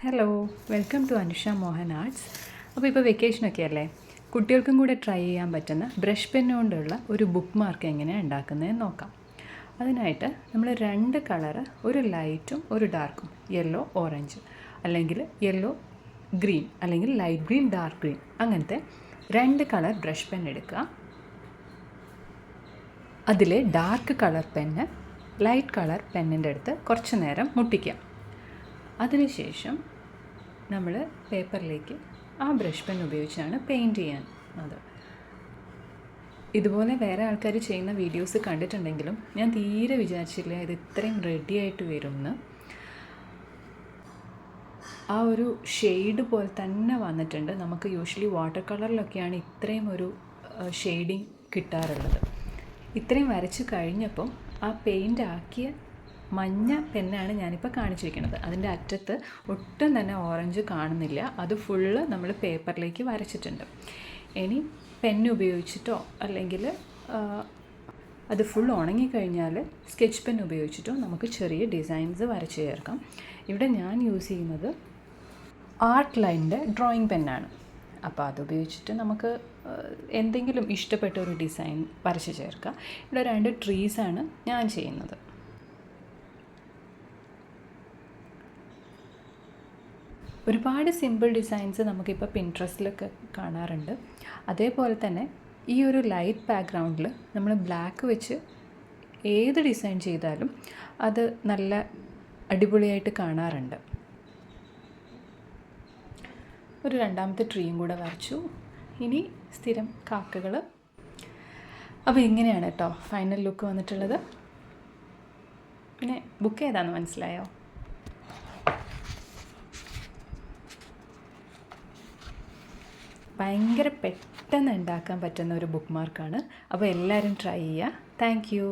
Hello, welcome to Anusha Mohan arts. അപ്പോൾ ഇപ്പോൾ വെക്കേഷനൊക്കെ അല്ലേ, കുട്ടികൾക്കും കൂടെ ട്രൈ ചെയ്യാൻ പറ്റുന്ന ബ്രഷ് പെന്നുകൊണ്ടുള്ള ഒരു ബുക്ക് മാർക്ക് എങ്ങനെയാണ് ഉണ്ടാക്കുന്നതെന്ന് നോക്കാം. അതിനായിട്ട് നമ്മൾ 2 കളറ്, ഒരു ലൈറ്റും ഒരു ഡാർക്കും, യെല്ലോ ഓറഞ്ച് അല്ലെങ്കിൽ യെല്ലോ ഗ്രീൻ അല്ലെങ്കിൽ ലൈറ്റ് ഗ്രീൻ ഡാർക്ക് ഗ്രീൻ, അങ്ങനത്തെ 2 കളർ ബ്രഷ് പെൻ എടുക്കുക. അതിൽ dark colour pen light colour പെന്നിൻ്റെ അടുത്ത് കുറച്ച് നേരം മുട്ടിക്കുക. അതിനുശേഷം നമ്മൾ പേപ്പറിലേക്ക് ആ ബ്രഷ് പെൻ ഉപയോഗിച്ചാണ് പെയിൻറ്റ് ചെയ്യാൻ. ഇതുപോലെ വേറെ ആൾക്കാർ ചെയ്യുന്ന വീഡിയോസ് കണ്ടിട്ടുണ്ടെങ്കിലും ഞാൻ തീരെ വിചാരിച്ചില്ല ഇത് ഇത്രയും റെഡി ആയിട്ട് വരുമെന്ന്. ആ ഒരു ഷെയ്ഡ് പോലെ തന്നെ വന്നിട്ടുണ്ട്. നമുക്ക് യൂഷ്വലി വാട്ടർ കളറിലൊക്കെയാണ് ഇത്രയും ഒരു ഷെയ്ഡിങ് കിട്ടാറുള്ളത്. ഇത്രയും വരച്ച് കഴിഞ്ഞപ്പം ആ പെയിൻ്റ് ആക്കിയ മഞ്ഞ പെന്നാണ് ഞാനിപ്പോൾ കാണിച്ചിരിക്കുന്നത്. അതിൻ്റെ അറ്റത്ത് ഒട്ടും തന്നെ ഓറഞ്ച് കാണുന്നില്ല. അത് ഫുള്ള് നമ്മൾ പേപ്പറിലേക്ക് വരച്ചിട്ടുണ്ട്. ഇനി പെന്ന് ഉപയോഗിച്ചിട്ടോ അല്ലെങ്കിൽ അത് ഫുൾ ഉണങ്ങിക്കഴിഞ്ഞാൽ സ്കെച്ച് പെൻ ഉപയോഗിച്ചിട്ടോ നമുക്ക് ചെറിയ ഡിസൈൻസ് വരച്ച് ചേർക്കാം. ഇവിടെ ഞാൻ യൂസ് ചെയ്യുന്നത് ആർട്ട് ലൈനിൻ്റെ ഡ്രോയിങ് പെന്നാണ്. അപ്പോൾ അതുപയോഗിച്ചിട്ട് നമുക്ക് എന്തെങ്കിലും ഇഷ്ടപ്പെട്ട ഒരു ഡിസൈൻ വരച്ച് ചേർക്കാം. ഇവിടെ 2 ട്രീസാണ് ഞാൻ ചെയ്യുന്നത്. ഒരുപാട് സിമ്പിൾ ഡിസൈൻസ് നമുക്കിപ്പോൾ പിൻട്രസ്റ്റിലൊക്കെ കാണാറുണ്ട്. അതേപോലെ തന്നെ ഈ ഒരു ലൈറ്റ് ബാക്ക്ഗ്രൗണ്ടിൽ നമ്മൾ ബ്ലാക്ക് വെച്ച് ഏത് ഡിസൈൻ ചെയ്താലും അത് നല്ല അടിപൊളിയായിട്ട് കാണാറുണ്ട്. ഒരു 2ാമത്തെ ട്രീയും കൂടെ വരച്ചു. ഇനി സ്ഥിരം കാക്കകൾ. അപ്പോൾ ഇങ്ങനെയാണ് കേട്ടോ ഫൈനൽ ലുക്ക് വന്നിട്ടുള്ളത്. പിന്നെ ബുക്ക് ഏതാണെന്ന് മനസ്സിലായോ? ഭയങ്കര പെട്ടെന്ന് ഉണ്ടാക്കാൻ പറ്റുന്ന ഒരു ബുക്ക് മാർക്കാണ്. അപ്പോൾ എല്ലാവരും ട്രൈ ചെയ്യുക. Thank you.